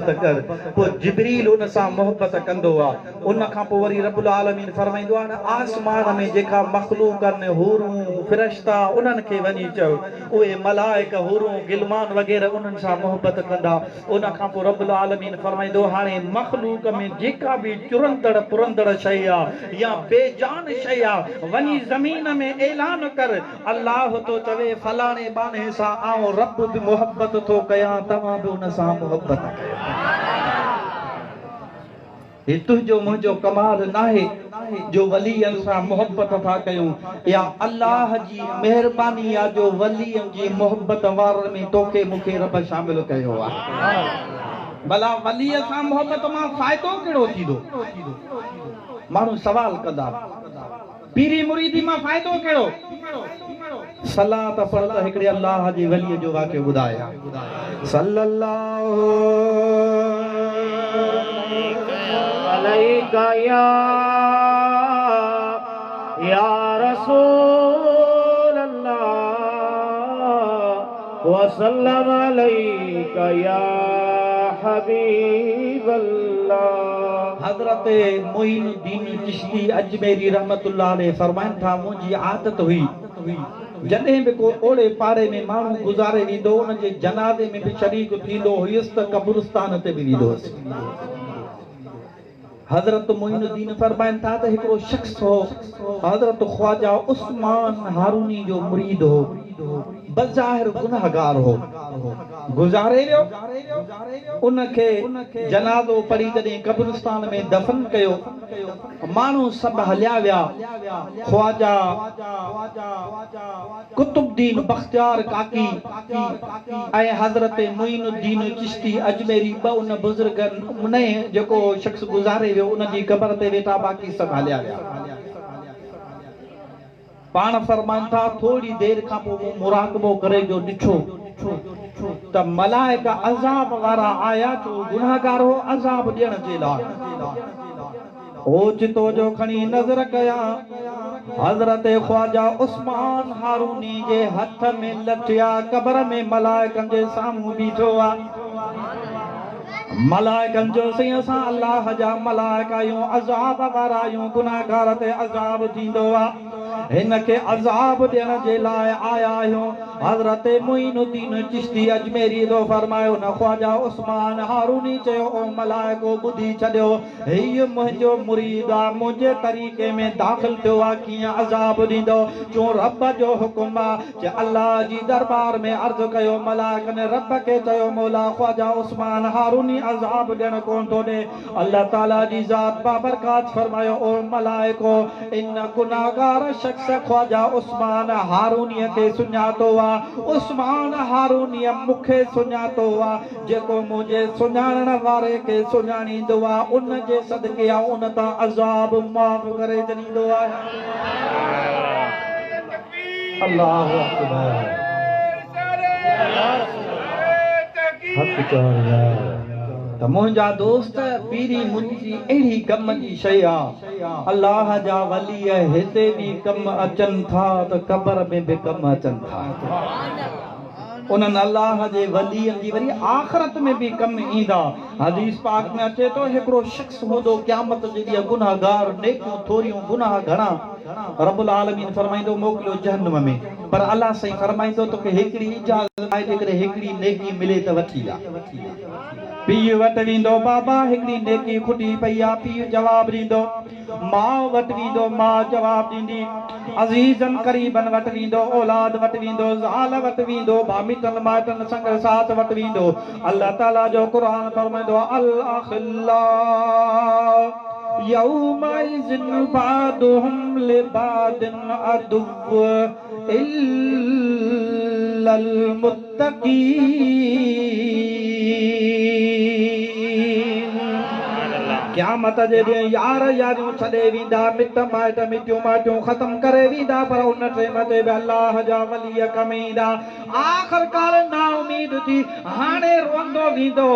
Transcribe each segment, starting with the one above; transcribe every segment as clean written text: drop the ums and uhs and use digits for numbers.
मोहब्बत कर पोइ जिब्रील उन सां मोहब्बत कंदो आहे उन खां पोइ वरी रब्बुल आलमीन फरमाईंदो आहे न आसमान में जेका मख़लूक आहिनि हूरूं फ़रिश्ता उन्हनि खे वञी चओ उहे मलाइक हूरूं गिलमान वग़ैरह उन्हनि सां मोहब्बत कंदा उन खां पोइ रब्बुल आलमीन फरमाईंदो हाणे मख़लूक में जेका बि चुरंदड़ पुरंदड़ शइ आहे या बेजान शइ आहे वञी ज़मीन में ऐलान कर अल्लाह तो चवे फलाणे बाने सां आऊं रब बि मोहब्बत थो कयां तव्हां बि उन सां मोहब्बत कयो हे तुंहिंजो मुंहिंजो कमाल नाहे जो वलीअनि सां मोहब्बत था कयूं या अल्लाह जी महिरबानी आहे जो वलीअनि जी मोहब्बत वारनि में तोखे मूंखे रब शामिल कयो आहे भला वलीअ सां मोहब्बत मां फ़ाइदो कहिड़ो थींदो माण्हू सवाल कंदा पीरी मुरीदी मां फ़ाइदो कहिड़ो सलाह त पढ़ त हिकिड़े अल्लाह जी वलीअ जो वाक़ियो ॿुधाया सल्लल्लाहु अलैका या रसूल अल्लाह व सल्लम अलैका या हबीब अल्लाह हज़रत मोइनुद्दीन चिश्ती अजमेरी रहमतुल्लाह अलैह फरमाइनि था मुंहिंजी आदत हुई जॾहिं बि को ओड़े पारे में माण्हू गुज़ारे वेंदो उन जे जनाज़े में बि शरीक थींदो हुयुसि त कब्रिस्तान ते बि वेंदो हुयुसि हज़रत मोइनुद्दीन फरमाइनि था त हिकिड़ो शख़्स हो हज़रत ख्वाजा उस्मान हारूनी जो मुरीद हो बज़ाहिर गुनाहगार हो गुज़ारे वियो उनखे जनाज़ो पढ़ी जॾहिं कब्रिस्तान में दफ़न कयो माण्हू सभु हलिया विया ख्वाजा कुतुबुद्दीन बख्तियार काकी ऐं हज़रत मोइनुद्दीन चिश्ती अजमेरी ॿ उन बुज़ुर्गनि उन जेको शख़्स गुज़ारे वियो उन जी क़बर ते वेठा बाक़ी सभु हलिया विया पाण फरमाइनि था थोड़ी देरि खां पोइ मूं मुराक़बो करे जो ॾिठो त मलाइका अज़ाब वारा आया जो गुनाहगार हो अज़ाब ॾियण जे लाइ ओचितो जो खणी नज़र कया हज़रत ख्वाजा उस्मान हारूनी जे हथ में लठिया क़बर में मलाइकनि जे साम्हूं बीठो आहे मलाइकनि जो सही असां अल्लाह जा मलाइका आहियूं अज़ाब वारा आहियूं गुनाहगार ते अज़ाब थींदो आहे हिन खे अज़ाब ॾियण जे लाइ आया आहियूं हज़रत मोइनुद्दीन चिश्ती अजमेरी जो फरमायो न ख्वाजा उस्मान हारूनी चयो ओ मलाइको ॿुधी छॾियो हीउ मुंहिंजो मुरीद आहे मुंहिंजे तरीक़े में दाख़िल थियो आहे कीअं अज़ाब ॾींदो चो रब जो हुकुम आहे जे अल्लाह जी दरबार में अर्ज़ु कयो मलाइकनि रब खे चयो मौला ख्वाजा उस्मान हारूनी अज़ाब ॾियण कोन थो ॾे अल्लाह ताला जी ज़ात बाबरकात फरमायो ओ मलाइको इन गुनाहगार शख़्स ख्वाजा उस्मान हारूनीअ खे सुञातो आहे उस्मान हारूनीअ मूंखे सुञातो आहे जेको मुंहिंजे सुञाणण वारे खे सुञाणींदो आहे उन जे सदके आहे उन तां अज़ाब माफ़ करे छॾींदो आहे अल्लाहु अकबर त मुंहिंजा दोस्त पीरी मुंहिंजी अहिड़ी कम जी शइ आहे अल्लाह जा वली हिते बि कम अचनि था त क़बर में बि कम अचनि था उन्हनि अल्लाह जे वलीअनि जी वरी आख़िरत में बि कम ईंदा हदीस पाक में अचे थो हिकिड़ो शख़्स हूंदो क़यामत जे ॾींहुं गुनाहगार नेकियूं थोरियूं गुनाह घणा रब्बुल आलमीन फरमाईंदो मोकिलियो जहन्नम में पर अल्लाह साईं फरमाईंदो तोखे हिकिड़ी इजाज़त आहे जेकॾहिं हिकिड़ी नेकी मिले त वठी आ पीउ वटि वेंदो बाबा हिकिड़ी नेकी खुटी पई आहे पीउ जवाबु ॾींदो माउ वटि वेंदो माउ जवाबु ॾींदी अज़ीज़नि क़रीबनि वटि वेंदो औलाद वटि वेंदो ज़ाल वटि वेंदो भामिटनि माइटनि संग साथ वटि वेंदो अल्लाह ताला जो क़ुरान फरमाईंदो अल अखिल्ला यौमइज़िन बादुहुम लिबादिन अदुव्व इल्लल मुत्तक़ीन क़यामत जे ॾींहुं यार यारियूं छॾे वेंदा मिट माइट मिटियूं माटियूं ख़त्म करे वेंदा पर उन टाइम ते बि अल्लाह जा वली कम ईंदा आख़िरकार ना उम्मीद थी हाणे रोंदो वेंदो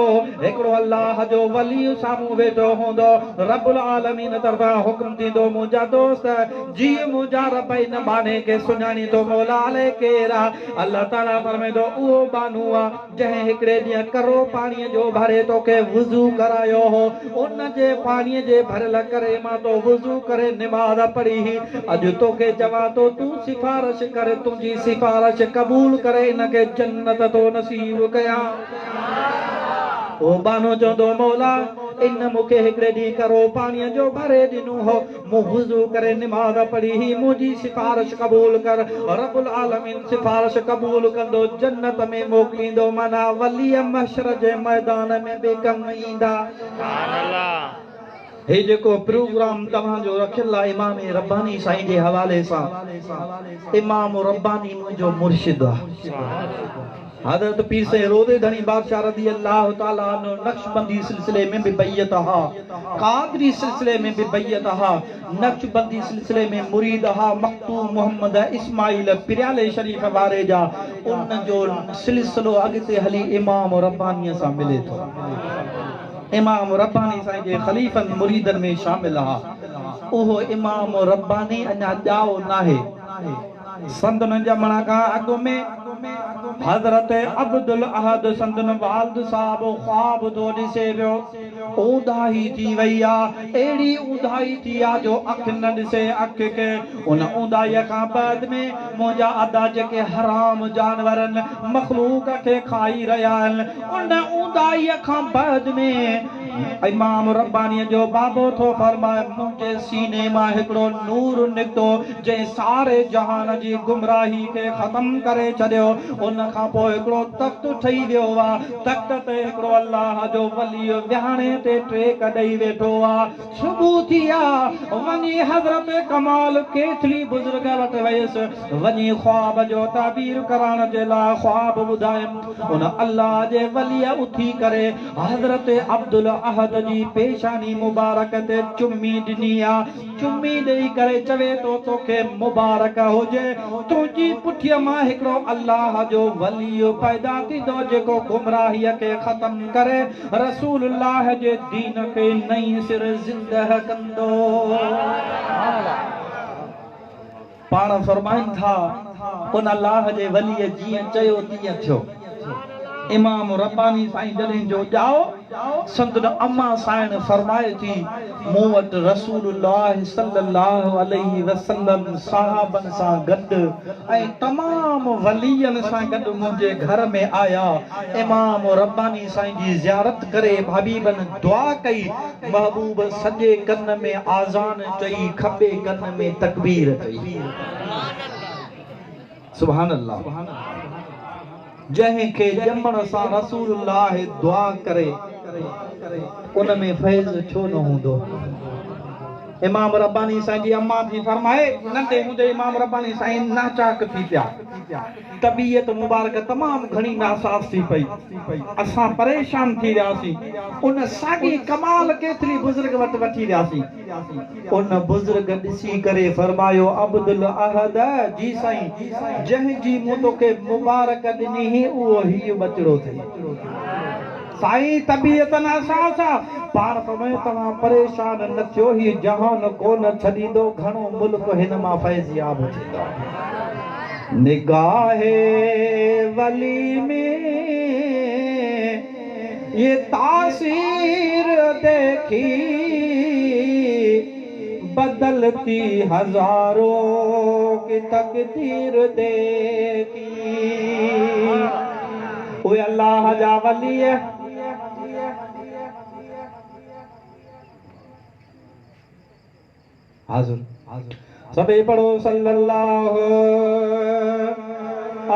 हिकिड़ो अल्लाह जो वली साम्हूं वेठो हूंदो रब्बुल आलमीन तरफ़ां हुक्म थींदो मुंहिंजा दोस्त जीअं मुंहिंजा रब इन बाने खे सुञाणी थो मौला अले केरु आहे अल्लाह ताला फरमाईंदो उहो बानू आहे जंहिं हिकिड़े ॾींहुं करो पाणीअ जो भरे तोखे वुज़ू करायो हो उन जे पाणीअ जे भरियल करे मां तो वुज़ू करे निमाज़ पढ़ी अॼु तोखे चवां थो तूं सिफारिश करे तुंहिंजी सिफारिश क़बूल करे इनखे जन्नत तो नसीब कयां ओ बानो चवंदो मौला इन मूंखे हिकिड़े ॾींहुं करो पाणीअ जो भरे ॾिनो हो मूं वुज़ू करे निमाज़ पढ़ी मुंहिंजी सिफारिश क़बूल कर रब्बुल आलमीन सिफारिश क़बूल कंदो जन्नत में मोकिलींदो माना वलीअ महशर जे मैदान में बि कमु ईंदा हे जेको प्रोग्राम तव्हांजो रखियल आहे इमाम रब्बानी साईं जे हवाले सां इमाम रब्बानी मुंहिंजो मुर्शिद आहे हज़रत पीर से रोदे धनी बादशाह रज़ी अल्लाह ताला अन्हु नक्शबंदी सिलसिले में भी बैयत हा कादरी सिलसिले में भी बैयत हा नक्शबंदी सिलसिले में मुरीद हा मखतूम मोहम्मद इस्माइल पिराले शरीफ वारे जा उन जो सिलसिलो अॻिते हली इमाम रब्बानी सां मिले थो इमाम रब्बानी साईं जे ख़लीफ़नि मुरीदनि में शामिल हा उहो इमाम रब्बानी अञा ॼाओ नाहे संदन जमण खां अॻु में हज़रत अब्दुल अहद संदन वालिद साहब ख्वाब तो ॾिसे पियो ऊंदाही थी वई आहे अहिड़ी ऊंदाही थी आहे जो अखि न ॾिसे अखि के उन ऊंदाहीअ खां बाद में मुंहिंजा अदा जेके हराम जानवरनि मखलूक खे खाई रहिया आहिनि उन ऊंदाहीअ खां बाद में इमाम रब्बानी जो बाबो थो फरमाए मुंहिंजे सीने मां हिकिड़ो नूर निकितो जंहिं सारे जहान जी गुमराही खे ख़त्म करे छॾियो उन खां पोइ हिकिड़ो तख़्त ठही वियो आहे तख़्त ते हिकिड़ो अल्लाह जो वली विहाणे ते टेक ॾेई वेठो आहे सुबुह थी आहे वञी हज़रत कमाल केतली बुज़ुर्ग वटि वयसि वञी ख्वाब जो ताबीर करण जे लाइ ख्वाब ॿुधायमि उन अल्लाह जे वलीअ उथी करे हज़रत अब्दुल अहद जी पेशानी मुबारक ते चुम्मी ॾिनी आहे चुम्मी ॾेई करे चवे थो तोखे मुबारक हुजे तुंहिंजी पुठीअ मां हिकिड़ो अल्लाह जो वली पैदा थींदो जेको गुमराहीअ खे ख़त्म करे रसूलुल्लाह जे दीन खे नई सिर ज़िंदह कंदो पाण फरमाइनि था उन अल्लाह जे वलीअ जीअं चयो तीअं थियो इमाम रब्बानी साईं जॾहिं जो ॼाओ संदन अम्मा साईं फरमाए थी मूं वटि रसूलुल्लाह सल्लल्लाहु अलैहि वसल्लम साहबनि सां गॾु ऐं तमामु वलीअनि सां गॾु मुंहिंजे घर में आया इमाम रब्बानी साईं जी ज़ियारत करे हबीबनि दुआ कई महबूब सॼे कन में आज़ान चई खॿे कन में तकबीर चई सुभान अल्लाह जंहिंखे ॼमण सां रसूलुल्लाह दुआ करे उन में फैज़ छो न हूंदो इमाम रब्बानी साईं जी अम्मा थी फरमाए नंढे हूंदे इमाम रब्बानी साईं नाचाक थी पिया तबीयत मुबारक तमामु घणी नासाज़ थी पई असां परेशान थी वियासीं उन साॻी कमाल केतिरी बुज़ुर्ग वटि वठी वियासीं उन बुज़ुर्ग ॾिसी करे फरमायो अब्दुल अहद जी साईं जंहिंजी मूं तोखे मुबारक ॾिनी हुई उहो हीउ बचिड़ो थिए साईं तबीयत नासाज़ आहे पाण फरमायो तव्हां परेशान न थियो ही जहान कोन छॾींदो घणो मुल्क हिन मां फैज़याब थींदो निगाहे वली में ये तासीर देखी बदलती हजारों की तकदीर देखी ओए अल्लाह जा वली हाज़िर सभे पढ़ो सल्लल्लाहु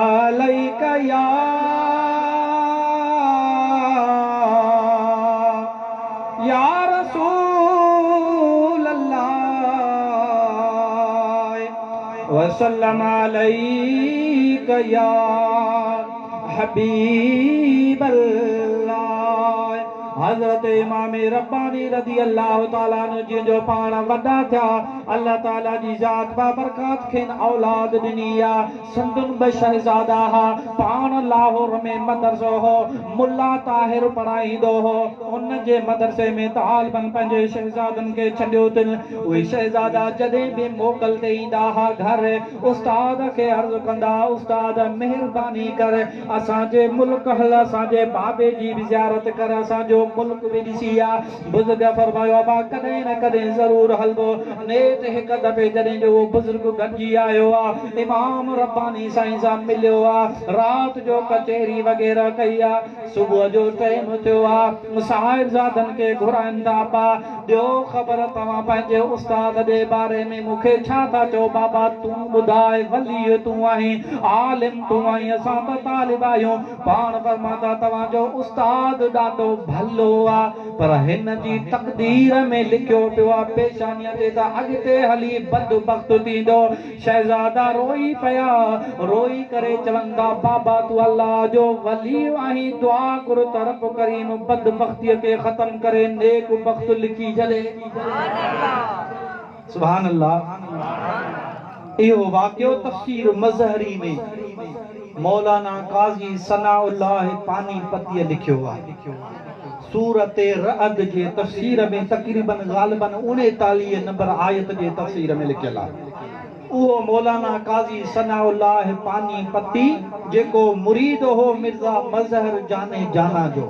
अलैका या रसूल अल्लाह वसल्लम अलैका या हबीब अल्लाह हज़रत इमाम रब्बानी रज़ी अल्लाह ताला अन्हु जिंजो पाण वॾा थिया अल्लाह ताला जी ज़ात बाबरकात खेन औलाद ॾिनी आहे संदुन ब शहज़ादा हा पाण लाहौर में मदरसो हो मुल्ला ताहिर पढ़ाईंदो हो उन जे मदरसे में तालिबन पंहिंजे शहज़ादनि खे छॾियो अथनि उहे शहज़ादा जॾहिं बि मोकल ते ईंदा हा घर उस्ताद खे अर्ज़ु कंदा उस्ताद महिरबानी कर असांजे मुल्क हल असांजे बाबे जी बि ज़ियारत कर असांजो मुल्क बि ॾिसी आहे बुज़ुर्ग फरमायो बा कॾहिं न कॾहिं ज़रूरु हलंदो नेठ हिकु दफ़े जॾहिं जो उहो बुज़ुर्ग गॾिजी आयो आहे इमाम रब्बानी साईं सां मिलियो आहे राति जो कचहरी वग़ैरह कई आहे सुबुह जो टाइम थियो आहे साहिबज़ादनि खे घुराइनि था पिया ॾियो ख़बर तव्हां पंहिंजे उस्ताद जे बारे में मूंखे छा था चओ बाबा तूं ॿुधाए वली तूं आहीं आलिम तूं आहीं असां त तालिब आहियूं पाण फरमाता तव्हांजो उस्ताद ॾाढो भलो आहे पर हिन जी तक़दीर में लिखियो पियो आहे पेशानीअ ते त अॻिते हली बदबख़्त थींदो शहज़ादा रोई पिया रोई करे चवनि था बाबा तूं अल्लाह जो वली आहीं दुआ कर त रब करीम बदबख़्तीअ खे ख़त्म करे नेक बख़्त लिखी छॾे सुभान अल्लाह इहो वाक़ियो तफ़सीर मज़हरी में मौलाना काज़ी सनाउल्लाह पानीपतीअ लिखियो आहे सूरत रअद जे तफ़सीर में तक़रीबन ग़ालिबन 39 नंबर आयत जे तफ़सीर में लिखियल आहे उहो मौलाना काज़ी सनाउल्लाह पानीपती जेको मुरीद हो मिर्ज़ा मज़हर जाने जाना जो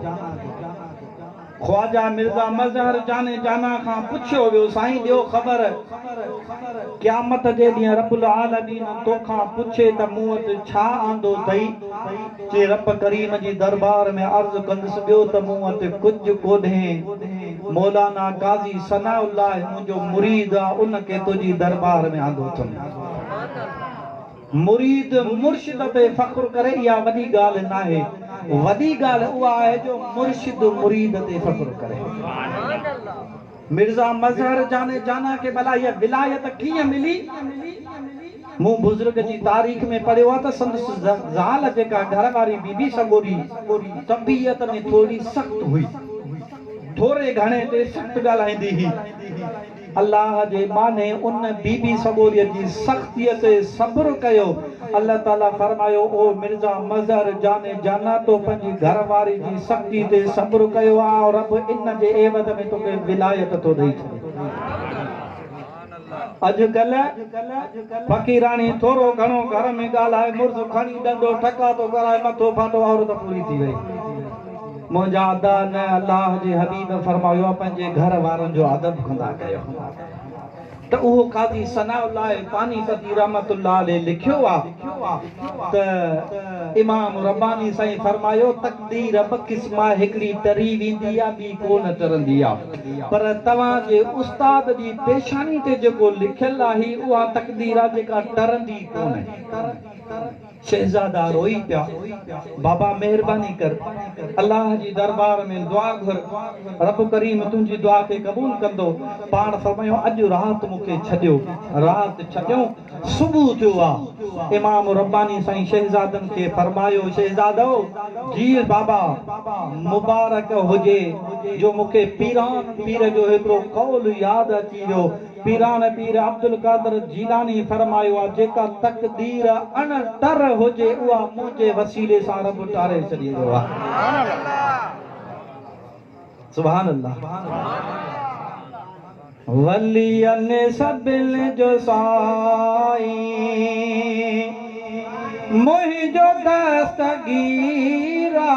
ख्वाजा मिर्ज़ा मज़हर जाने जाना खां पुछियो वियो साईं ॾियो ख़बर क़यामत जे ॾींहुं रब्बुल आलमीन तोखां पुछे त मूं वटि छा आंदो अथई जे रब करीम जी दरबार में अर्ज़ु कंदुसि ॿियो त मूं वटि कुझु कोन्हे मौलाना काज़ी सनाउल्लाह मुंहिंजो मुरीद आहे उनखे तुंहिंजी दरबार में आंदो अथमि मुरीद मुर्शिद पे फ़ख्रु करे इहा वॾी ॻाल्हि न आहे वॾी ॻाल्हि उहा आहे जो मुर्शिद मुरीद ते फ़ख्रु करे मिर्ज़ा मज़हर जाने जाना के भला इहा विलायत कीअं मिली मूं बुज़ुर्ग जी तारीख़ में पढ़ियो आहे त संदसि ज़ाल जेका घर वारी बीबी सगोरी तबीयत में थोरी सख़्त हुई थोरे घणे ते सख़्त ॻाल्हाईंदी हुई अल्लाह जे माने उन बीबी सगोरीअ जी सख़्तीअ ते सब्र कयो अल्लाह ताला फरमायो ओ मिर्ज़ा मज़हर जाने जाना तो पंहिंजी घरवारी जी सख़्ती ते सब्र कयो आहे और रब इन जे एवज़ में तोखे विलायत थो ॾेई छॾे अॼुकल्ह फ़क़ीराणी थोरो घणो घर में ॻाल्हाए मुर्ज़ खणी ॾंडो ठका थो कराए मथो फाटो औरत पूरी थी वई मुंहिंजा अदा न अल्लाह जे हबीब फरमायो पंहिंजे घर वारनि जो अदब कंदा कयो त उहो काज़ी सनाउल्लाह पानीपती रहमतुल्लाह अलैह लिखियो आहे त इमाम रब्बानी साईं फरमायो तक़दीर ब क़िस्म हिकिड़ी तरी वेंदी आहे ॿी कोन तरंदी आहे पर तव्हांजे उस्ताद जी पेशानी ते जेको लिखियल आहे उहा तक़दीर आहे जेका तरंदी कोन्हे शहज़ादा रोई पिया बाबा मेहरबानी कर अल्लाह जी दरबार में दुआ घुर रब करीम तुंहिंजी दुआ खे क़बूल कंदो पाण फरमायो अॼु राति मूंखे छॾियो राति छॾियो सुबुह थियो आहे इमाम रब्बानी साईं शहज़ादनि खे फरमायो शहज़ादो जी बाबा मुबारक हुजे जो मूंखे पीरान पीर जो हिकिड़ो कौल यादि अची वियो पीरान पीर अब्दुल कादर जीलानी फरमायो आहे जेका तक़दीर अणतर हुजे उहा मुंहिंजे वसीले सां रब टारे छॾींदो आहे सुभान अल्लाह वलियन सबिल जो साईं मुंहिंजो दस्तगीरा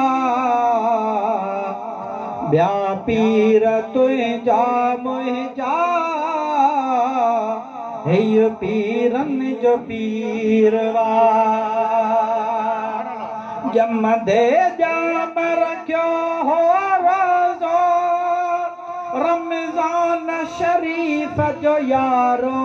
ॿिया पीर तुंहिंजा मुंहिंजा हे पीरनि जो पीरवा जमदे जाम रखियो हो रोज़ो रमज़ान शरीफ जो यारो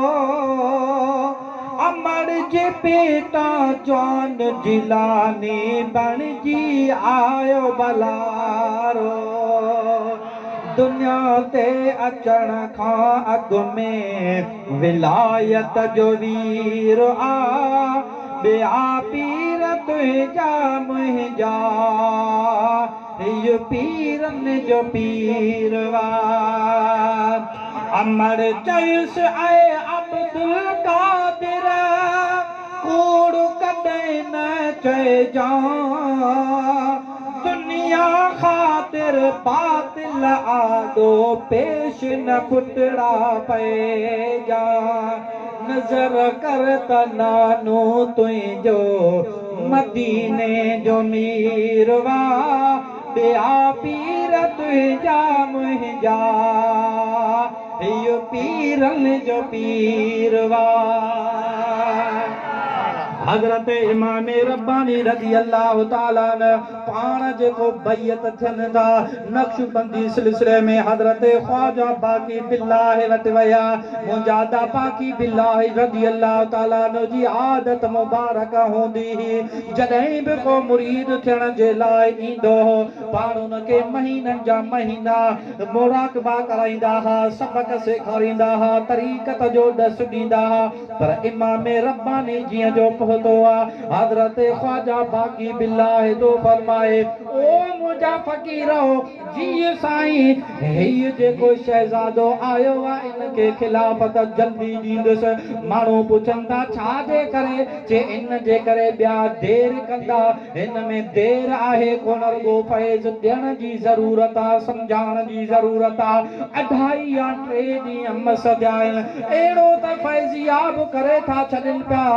अमर जे पेटा जौन जिलानी बणजी आयो बलारो दुनिया ते अचण खां अॻु में विलायत जो वीर आ ॿिया पीर तुंहिंजा मुंहिंजा ये पीरन जो पीरवा अमर चयस आए अब्दुल कादिर कूड़ कदे न चए जा दुनिया खातिर बातिल आदो पेश न पुतड़ा पे जा नजर कर तनानो तुझो मदीने जो मीरवा बिया पीर तुझा मुझा यो पीरन जो पीरवा हजरत इमाम रब्बानी रज़ी अल्लाह ताला न पाण जेको बैयत थियनि था नक्शबंदी सिलसिले में हजरत ख्वाजा बाकी बिल्लाह वटि विया मुंहिंजा बाकी बिल्लाह रज़ी अल्लाह ताला न जी आदत मुबारक हूंदी हुई जॾहिं बि को मुरीद थियण जे लाइ ईंदो हो पाण उनखे महीननि जा महीना मुराक़बा कराईंदा हुआ सबक सेखारींदा हुआ तरीक़त जो ॾस ॾींदा हुआ पर इमाम रब्बानी जीअं जो हजरत ख्वाजा बाकी बिल्लाह तो फरमाए ओ मुझा फकीरो जी साईं हे जेको शहजादो आयो आहे इनके खिलाफत जल्दी ॾींदुसि माण्हू पुछनि था छा जे करे जे इन जे करे ॿिया देर कंदा हिन में देर आहे कोन रुॻो फैज़ ॾियण जी ज़रूरत आहे सम्झाइण जी ज़रूरत आहे 2.5 या 3 ॾींहं मस थिया आहिनि अहिड़ो त फैज़ियाब करे था छॾनि पिया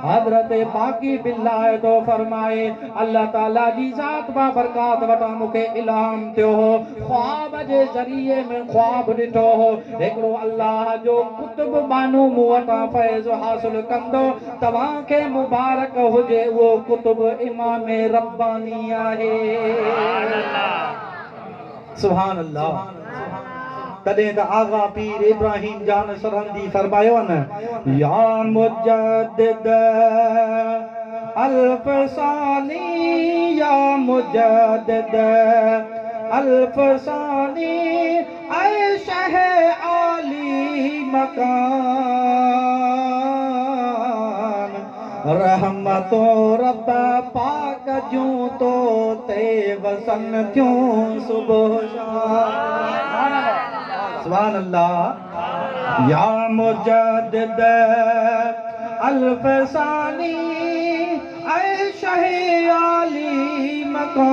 हज़रत बाकी बिल्लाह तो फरमाए अल्लाह ताला जी ज़ात बा बरकात वटा मूंखे इल्हाम थियो हो ख्वाब जे ज़रिए में ख्वाब ॾिठो हो हिकिड़ो अल्लाह जो कुतुब बानो मूं वटां फैज़ हासिल कंदो तव्हांखे मुबारक हुजे उहो कुतुब इमाम रब्बानी आहे सुभान अल्लाह तॾहिं त आगा पीर इब्राहिम जान सरहंदी फरमायो न या मुजद्दिद अल्फसानी या मुजद्दिद अल्फसानी ऐ शह आली मकान रहमतो रब पाक जूं तो ते वसन थियूं सुबह शाम सुभान अल्लाह या मुजद्दिद अल्फसानी ऐ शह आली मकाम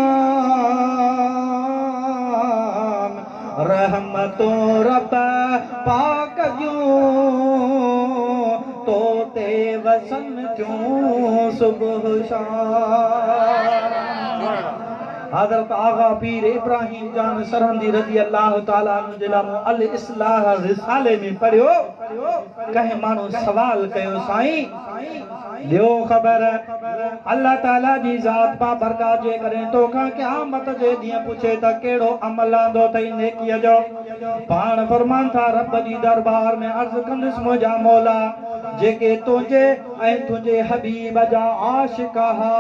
रहमतो रब पाक जूं तो ते वसन थियूं सुबह शाम हज़रत आगा पीर इब्राहिम जान सरहंदी रज़ी अल्लाह ताला अन्हु जे लाइ अल इस्लाह रिसाले में पढ़ियो कंहिं माण्हू सवाल कयो साईं ॾियो ख़बर अल्लाह ताला जी ज़ात पा बरकात जे करे तोखां क़यामत जे ॾींहुं पुछे त कहिड़ो अमल आंदो अथई नेकीअ जो पाण फरमान था रब जी दरबार में अर्ज़ कंदुसि मुंहिंजा मौला जेके तुंहिंजे ऐं तुंहिंजे हबीब जा आशिक़ हा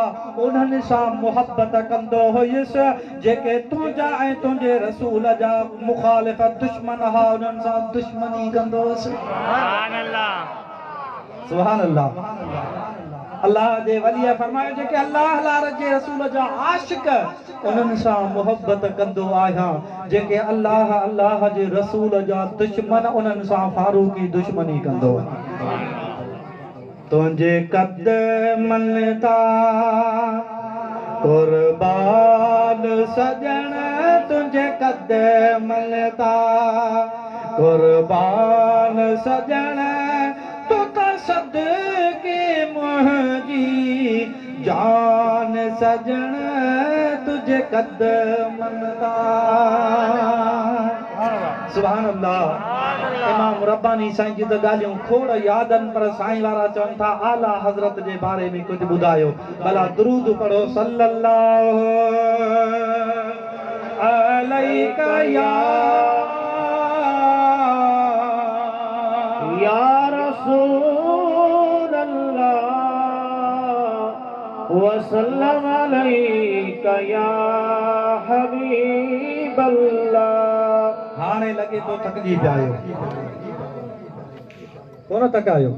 उन्हनि सां मुहबत कंदो हुयुसि जेके तुंहिंजा ऐं तुंहिंजे रसूल जा मुखालिफ़ दुश्मन हा उन्हनि सां दुश्मनी कंदो हुयुसि सुभान अल्लाह अल्लाह जे वलीअ फरमायो जेके अल्लाह जे रसूल जा आशिक़ उन्हनि सां मुहबत कंदो आहियां जेके अल्लाह जे रसूल जा दुश्मन उन्हनि सां फारूकी दुश्मनी कंदो तुंहिंजे क़दमनि तां कुर्बान सजण तुंहिंजे क़दमनि तां कुर्बान सजण तूं त सदके मुंहिंजी जान सजण तुझे क़दमनि तां सुभान अल्लाह इमाम रब्बानी साईं जी त ॻाल्हियूं खोड़ यादनि पर साईं वारा चवनि था आला हज़रत जे बारे में कुझु ॿुधायो भला दुरूद पढ़ो सल्लल्लाहु अलैका या रसूल अल्लाह वसल्लम अलैका या हबीब अल्लाह हाणे लगे तो थकजी पिया आहियो कोन थकायो